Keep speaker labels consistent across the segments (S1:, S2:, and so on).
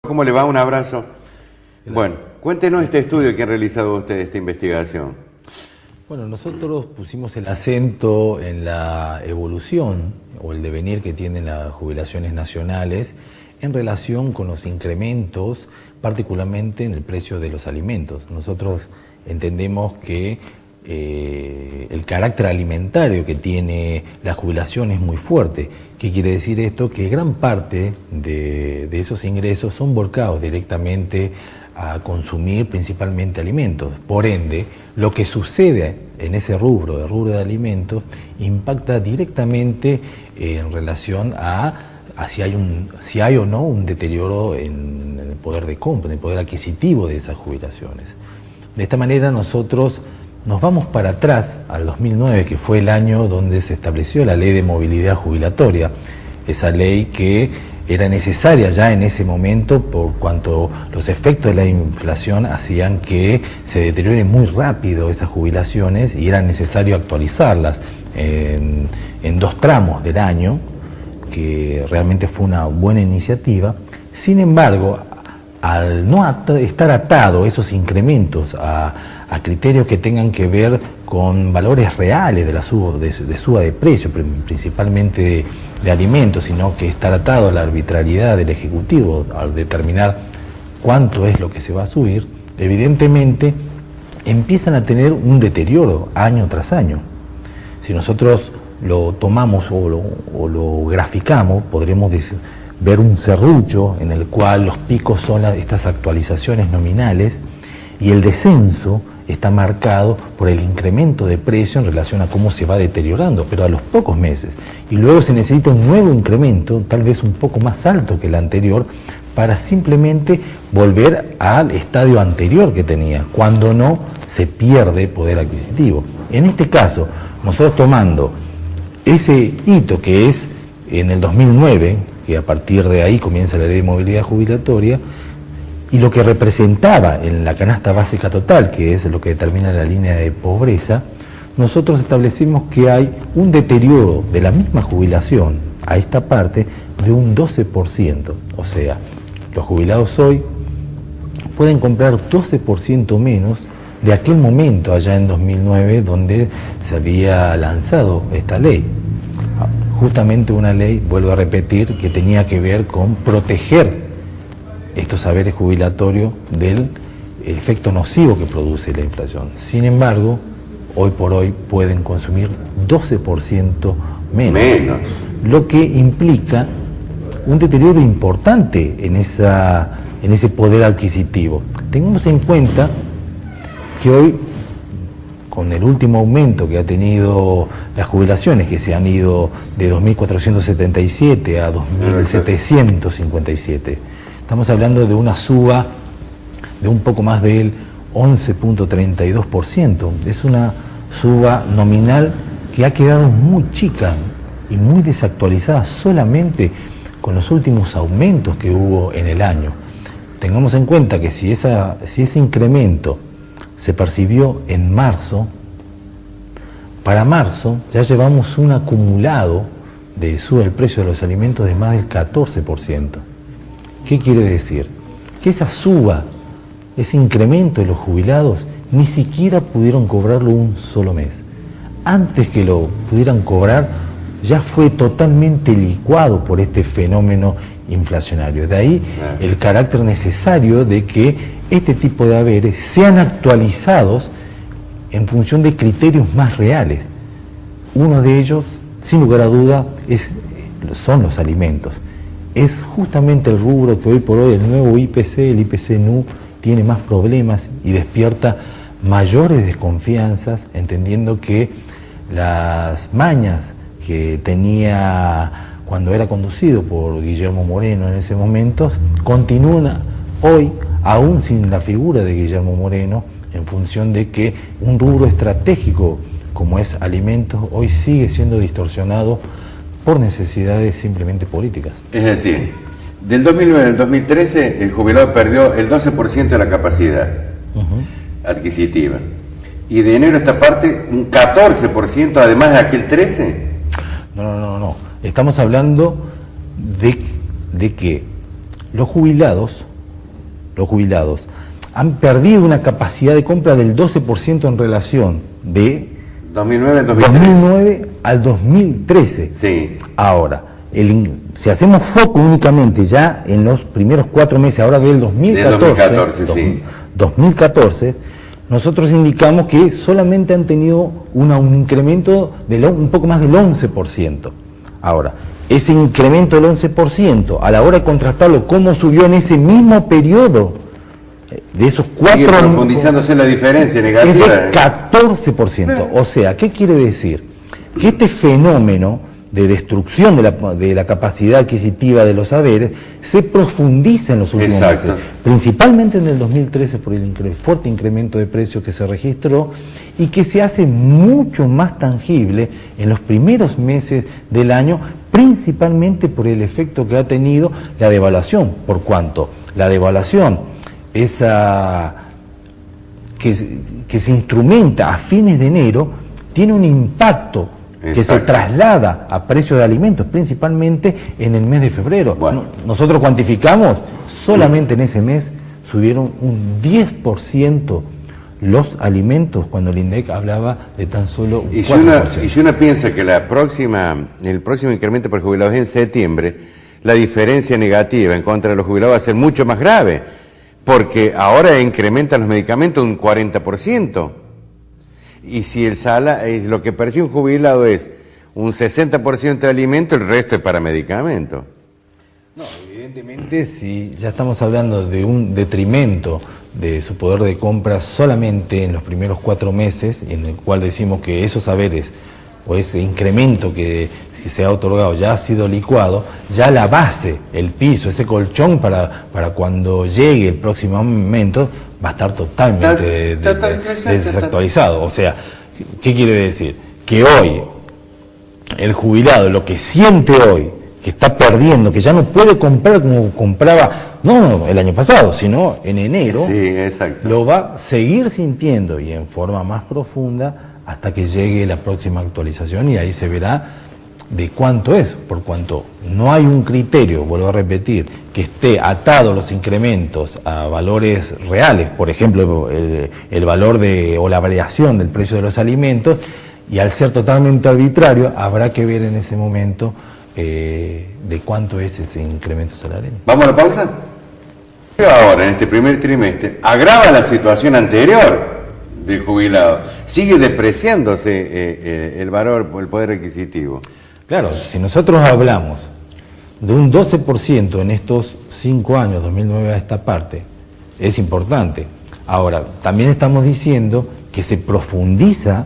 S1: ¿Cómo le va? Un abrazo.
S2: Gracias.
S1: Bueno, cuéntenos este estudio que han realizado ustedes, esta investigación.
S2: Bueno, nosotros pusimos el acento en la evolución o el devenir que tienen las jubilaciones nacionales en relación con los incrementos, particularmente en el precio de los alimentos. Nosotros entendemos que el carácter alimentario que tiene la jubilación es muy fuerte. ¿Qué quiere decir esto? Que gran parte de esos ingresos son volcados directamente a consumir principalmente alimentos. Por ende, lo que sucede en ese rubro, el rubro de alimentos, impacta directamente en relación a si hay o no un deterioro en el poder de compra, en el poder adquisitivo de esas jubilaciones. De esta manera nosotros nos vamos para atrás al 2009, que fue el año donde se estableció la Ley de Movilidad Jubilatoria, esa ley que era necesaria ya en ese momento por cuanto los efectos de la inflación hacían que se deterioren muy rápido esas jubilaciones y era necesario actualizarlas en 2 tramos del año, que realmente fue una buena iniciativa. Sin embargo, al no estar atado esos incrementos a criterios que tengan que ver con valores reales de la suba de precio, principalmente de alimentos, sino que estar atado a la arbitrariedad del Ejecutivo al determinar cuánto es lo que se va a subir, evidentemente empiezan a tener un deterioro año tras año. Si nosotros lo tomamos o lo graficamos, podremos ver un serrucho en el cual los picos son estas actualizaciones nominales y el descenso está marcado por el incremento de precio en relación a cómo se va deteriorando, pero a los pocos meses. Y luego se necesita un nuevo incremento, tal vez un poco más alto que el anterior, para simplemente volver al estadio anterior que tenía, cuando no se pierde poder adquisitivo. En este caso, nosotros tomando ese hito que es en el 2009, que a partir de ahí comienza la Ley de Movilidad Jubilatoria, y lo que representaba en la canasta básica total, que es lo que determina la línea de pobreza, nosotros establecimos que hay un deterioro de la misma jubilación a esta parte de un 12%. O sea, los jubilados hoy pueden comprar 12% menos de aquel momento allá en 2009 donde se había lanzado esta ley. Justamente una ley, vuelvo a repetir, que tenía que ver con proteger estos saberes jubilatorios del efecto nocivo que produce la inflación. Sin embargo, hoy por hoy pueden consumir 12% menos, lo que implica un deterioro importante en ese poder adquisitivo. Tengamos en cuenta que hoy, con el último aumento que ha tenido las jubilaciones, que se han ido de 2.477 a 2.757, estamos hablando de una suba de un poco más del 11.32%. Es una suba nominal que ha quedado muy chica y muy desactualizada solamente con los últimos aumentos que hubo en el año. Tengamos en cuenta que si ese incremento se percibió en marzo, para marzo ya llevamos un acumulado de suba del precio de los alimentos de más del 14%. ¿Qué quiere decir? Que esa suba, ese incremento de los jubilados, ni siquiera pudieron cobrarlo un solo mes. Antes que lo pudieran cobrar, ya fue totalmente licuado por este fenómeno inflacionario. De ahí el carácter necesario de que este tipo de haberes sean actualizados en función de criterios más reales. Uno de ellos, sin lugar a duda, son los alimentos. Es justamente el rubro que hoy por hoy el nuevo IPC, el IPC-NU, tiene más problemas y despierta mayores desconfianzas, entendiendo que las mañas que tenía cuando era conducido por Guillermo Moreno en ese momento, continúan hoy aún sin la figura de Guillermo Moreno, en función de que un rubro estratégico como es alimentos hoy sigue siendo distorsionado por necesidades simplemente políticas.
S1: Es decir, del 2009 al 2013 el jubilado perdió el 12% de la capacidad adquisitiva. Y de enero a esta parte un 14% además de aquel 13%.
S2: No. Estamos hablando de que los jubilados los jubilados, han perdido una capacidad de compra del 12% en relación de 2009 al 2013.
S1: Sí.
S2: Ahora, si hacemos foco únicamente ya en los primeros 4 meses, ahora del 2014, nosotros indicamos que solamente han tenido un incremento de un poco más del 11%. Ahora, ese incremento del 11%, a la hora de contrastarlo, ¿cómo subió en ese mismo periodo? De esos 4
S1: sigue profundizándose la diferencia negativa.
S2: Es de 14%. O sea, ¿qué quiere decir? Que este fenómeno de destrucción de la capacidad adquisitiva de los saberes se profundiza en los últimos meses, principalmente en el 2013 por el fuerte incremento de precios que se registró y que se hace mucho más tangible en los primeros meses del año, principalmente por el efecto que ha tenido la devaluación, por cuanto la devaluación esa que se instrumenta a fines de enero tiene un impacto que se traslada a precios de alimentos, principalmente en el mes de febrero.
S1: Bueno.
S2: Nosotros cuantificamos, solamente en ese mes subieron un 10% los alimentos, cuando el INDEC hablaba de tan solo un 4%.
S1: Y si uno piensa que el próximo incremento para jubilados en septiembre, la diferencia negativa en contra de los jubilados va a ser mucho más grave, porque ahora incrementan los medicamentos un 40%. Y si lo que percibe un jubilado es un 60% de alimento, el resto es para medicamentos.
S2: No, evidentemente, si ya estamos hablando de un detrimento de su poder de compra solamente en los primeros 4 meses, en el cual decimos que esos saberes o ese incremento que se ha otorgado ya ha sido licuado, ya la base, el piso, ese colchón para cuando llegue el próximo aumento va a estar totalmente desactualizado. O sea, ¿qué quiere decir? Que hoy el jubilado, lo que siente hoy, que está perdiendo, que ya no puede comprar como compraba, no el año pasado, sino en enero,
S1: sí, exacto,
S2: lo va a seguir sintiendo y en forma más profunda hasta que llegue la próxima actualización, y ahí se verá de cuánto es, por cuanto no hay un criterio, vuelvo a repetir, que esté atado los incrementos a valores reales, por ejemplo, el valor o la variación del precio de los alimentos, y al ser totalmente arbitrario, habrá que ver en ese momento de cuánto es ese incremento salarial.
S1: ¿Vamos a la pausa? Ahora, en este primer trimestre, agrava la situación anterior del jubilado. Sigue depreciándose el valor, el poder adquisitivo.
S2: Claro, si nosotros hablamos de un 12% en estos 5 años, 2009 a esta parte, es importante. Ahora, también estamos diciendo que se profundiza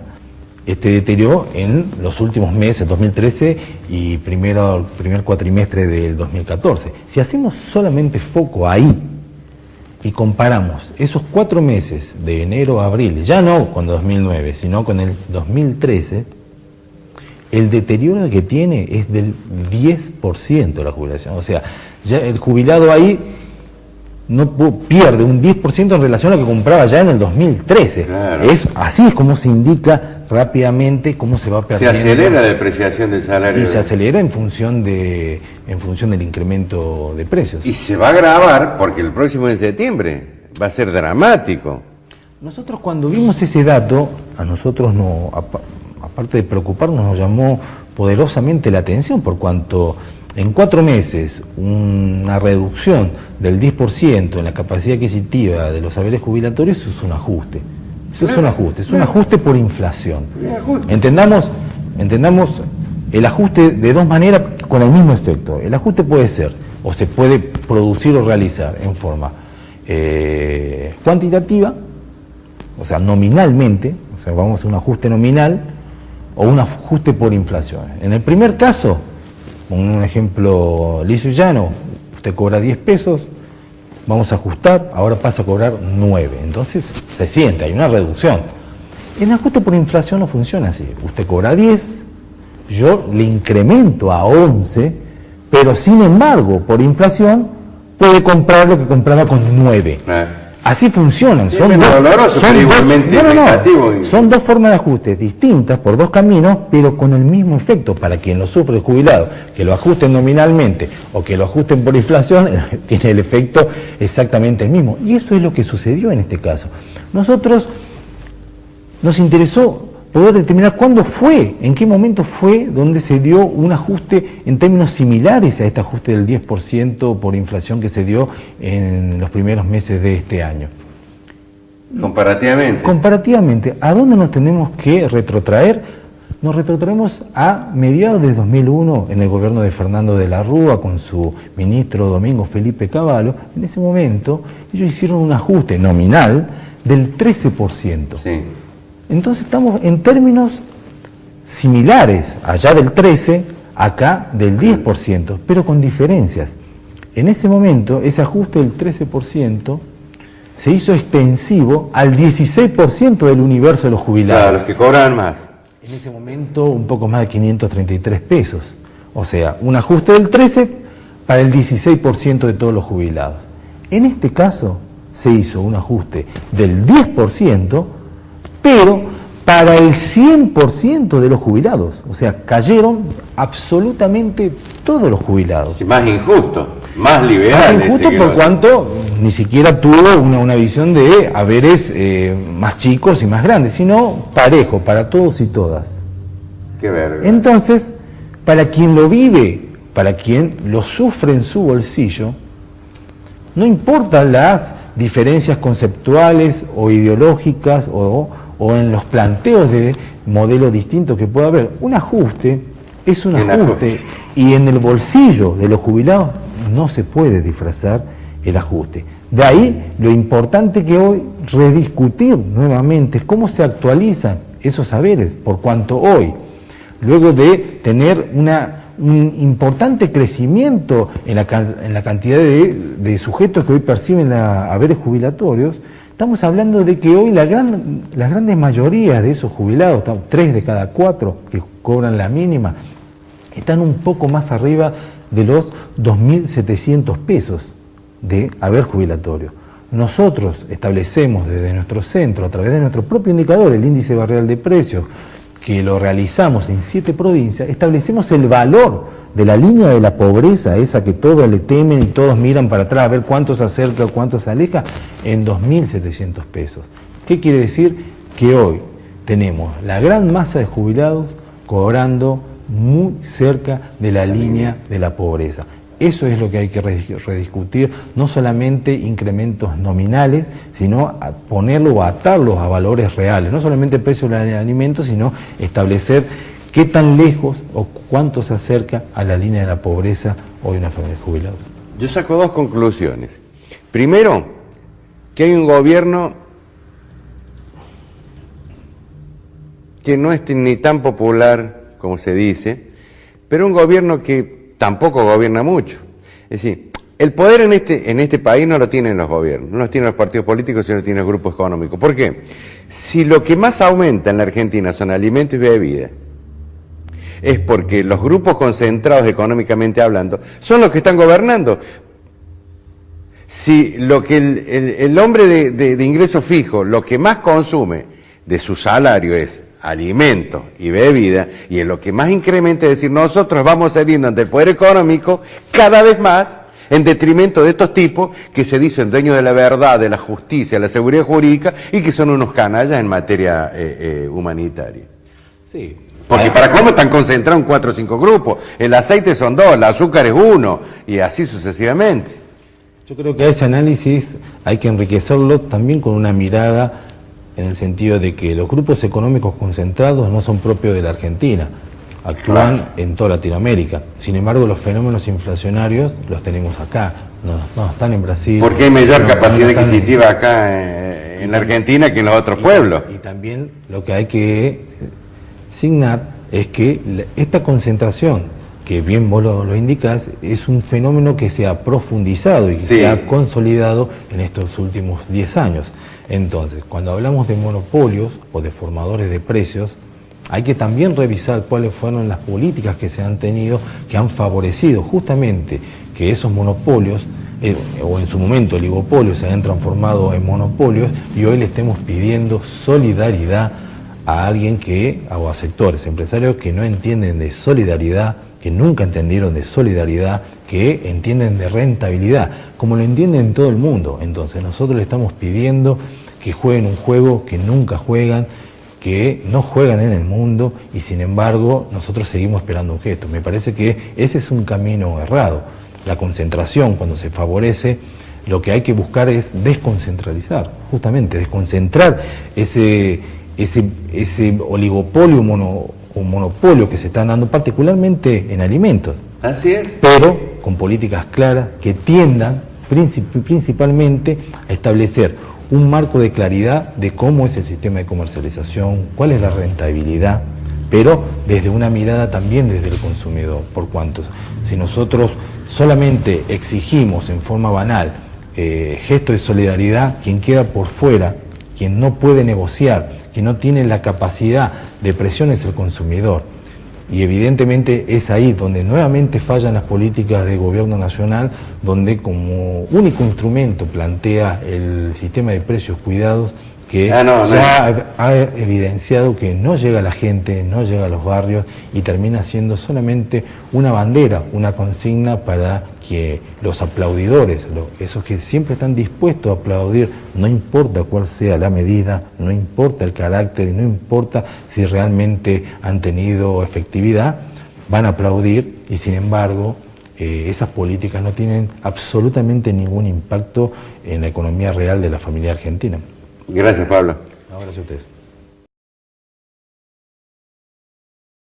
S2: este deterioro en los últimos meses, 2013 y primer cuatrimestre del 2014. Si hacemos solamente foco ahí y comparamos esos 4 meses de enero a abril, ya no con 2009, sino con el 2013, el deterioro que tiene es del 10% de la jubilación. O sea, ya el jubilado ahí no pierde un 10% en relación a lo que compraba ya en el 2013.
S1: Claro.
S2: Así es como se indica rápidamente cómo se va perdiendo.
S1: Se acelera la depreciación del salario.
S2: Y se acelera en función del incremento de precios.
S1: Y se va a agravar porque el próximo de septiembre va a ser dramático.
S2: Nosotros cuando vimos ese dato, a nosotros no, aparte de preocuparnos, nos llamó poderosamente la atención, por cuanto en 4 meses una reducción del 10% en la capacidad adquisitiva de los saberes jubilatorios, eso es un ajuste. Eso es un ajuste, es un ajuste por inflación. Entendamos el ajuste de 2 maneras con el mismo efecto. El ajuste puede ser, o se puede producir o realizar en forma cuantitativa, o sea, nominalmente, o sea, vamos a hacer un ajuste nominal, o un ajuste por inflación. En el primer caso, con un ejemplo liso y llano, usted cobra 10 pesos, vamos a ajustar, ahora pasa a cobrar 9. Entonces se siente, hay una reducción. El ajuste por inflación no funciona así. Usted cobra 10, yo le incremento a 11, pero sin embargo, por inflación, puede comprar lo que compraba con 9. Así funcionan.
S1: Sí,
S2: son dos formas de ajuste distintas por dos caminos, pero con el mismo efecto. Para quien lo sufre el jubilado, que lo ajusten nominalmente o que lo ajusten por inflación, tiene el efecto exactamente el mismo. Y eso es lo que sucedió en este caso. Nosotros nos interesó poder determinar cuándo fue, en qué momento fue donde se dio un ajuste en términos similares a este ajuste del 10% por inflación que se dio en los primeros meses de este año.
S1: Comparativamente.
S2: Comparativamente, ¿a dónde nos tenemos que retrotraer? Nos retrotraemos a mediados de 2001 en el gobierno de Fernando de la Rúa con su ministro Domingo Felipe Cavallo. En ese momento ellos hicieron un ajuste nominal del 13%.
S1: Sí.
S2: Entonces estamos en términos similares, allá del 13%, acá del 10%, pero con diferencias. En ese momento, ese ajuste del 13% se hizo extensivo al 16% del universo de los jubilados.
S1: Claro, los que cobran más.
S2: En ese momento, un poco más de 533 pesos. O sea, un ajuste del 13% para el 16% de todos los jubilados. En este caso, se hizo un ajuste del 10%, pero para el 100% de los jubilados. O sea, cayeron absolutamente todos los jubilados.
S1: Sí, más injusto, más liberal.
S2: Más injusto por cuanto ni siquiera tuvo una visión de haberes más chicos y más grandes, sino parejo para todos y todas.
S1: Qué verga.
S2: Entonces, para quien lo vive, para quien lo sufre en su bolsillo, no importan las diferencias conceptuales o ideológicas o en los planteos de modelos distintos que pueda haber. Un ajuste es un ajuste y en el bolsillo de los jubilados no se puede disfrazar el ajuste. De ahí lo importante que hoy rediscutir nuevamente es cómo se actualizan esos saberes, por cuanto hoy, luego de tener un importante crecimiento en la cantidad de sujetos que hoy perciben haberes jubilatorios, estamos hablando de que hoy las grandes mayorías de esos jubilados, 3 de cada 4 que cobran la mínima, están un poco más arriba de los 2.700 pesos de haber jubilatorio. Nosotros establecemos desde nuestro centro, a través de nuestro propio indicador, el índice barrial de precios, que lo realizamos en 7 provincias, establecemos el valor de la línea de la pobreza, esa que todos le temen y todos miran para atrás a ver cuánto se acerca o cuánto se aleja, en 2.700 pesos. ¿Qué quiere decir? Que hoy tenemos la gran masa de jubilados cobrando muy cerca de la línea de la pobreza. Eso es lo que hay que rediscutir, no solamente incrementos nominales, sino ponerlo o atarlos a valores reales, no solamente el precio del alimento, sino establecer qué tan lejos o cuánto se acerca a la línea de la pobreza hoy una familia de jubilados.
S1: Yo saco 2 conclusiones. Primero, que hay un gobierno que no es ni tan popular como se dice, pero un gobierno que tampoco gobierna mucho. Es decir, el poder en este país no lo tienen los gobiernos, no lo tienen los partidos políticos, sino lo tienen los grupos económicos. ¿Por qué? Si lo que más aumenta en la Argentina son alimentos y bebidas, es porque los grupos concentrados económicamente hablando son los que están gobernando. Si lo que el hombre de ingreso fijo, lo que más consume de su salario es alimentos y bebida, y en lo que más incrementa, es decir, nosotros vamos cediendo ante el poder económico cada vez más en detrimento de estos tipos que se dicen dueños de la verdad, de la justicia, de la seguridad jurídica y que son unos canallas en materia humanitaria.
S2: Sí.
S1: Porque para cómo están concentrados en 4 o 5 grupos, el aceite son 2, el azúcar es 1 y así sucesivamente.
S2: Yo creo que a ese análisis hay que enriquecerlo también con una mirada en el sentido de que los grupos económicos concentrados no son propios de la Argentina, actúan en toda Latinoamérica. Sin embargo, los fenómenos inflacionarios los tenemos acá, no están en Brasil.
S1: Porque hay mayor capacidad adquisitiva acá en la Argentina que en los otros pueblos.
S2: Y también lo que hay que signar es que esta concentración, que bien vos lo indicás, es un fenómeno que se ha profundizado y se ha consolidado en estos últimos 10 años. Entonces, cuando hablamos de monopolios o de formadores de precios, hay que también revisar cuáles fueron las políticas que se han tenido, que han favorecido justamente que esos monopolios o en su momento oligopolios se han transformado en monopolios, y hoy le estemos pidiendo solidaridad a alguien o a sectores empresarios que no entienden de solidaridad, que nunca entendieron de solidaridad, que entienden de rentabilidad, como lo entienden todo el mundo. Entonces nosotros le estamos pidiendo que jueguen un juego que nunca juegan, que no juegan en el mundo, y sin embargo nosotros seguimos esperando un gesto. Me parece que ese es un camino errado. La concentración, cuando se favorece, lo que hay que buscar es desconcentralizar, justamente desconcentrar ese oligopolio o monopolio que se están dando particularmente en alimentos.
S1: Así es.
S2: Pero con políticas claras que tiendan principalmente a establecer un marco de claridad de cómo es el sistema de comercialización, cuál es la rentabilidad, pero desde una mirada también desde el consumidor, por cuanto si nosotros solamente exigimos en forma banal gestos de solidaridad, quien queda por fuera, quien no puede negociar, quien no tiene la capacidad de presión es el consumidor. Y evidentemente es ahí donde nuevamente fallan las políticas del gobierno nacional, donde como único instrumento plantea el sistema de precios cuidados, que ha evidenciado que no llega a la gente, no llega a los barrios, y termina siendo solamente una bandera, una consigna para que los aplaudidores, esos que siempre están dispuestos a aplaudir, no importa cuál sea la medida, no importa el carácter y no importa si realmente han tenido efectividad, van a aplaudir, y sin embargo esas políticas no tienen absolutamente ningún impacto en la economía real de la familia argentina.
S1: Gracias, Pablo.
S2: Ahora sí, ustedes.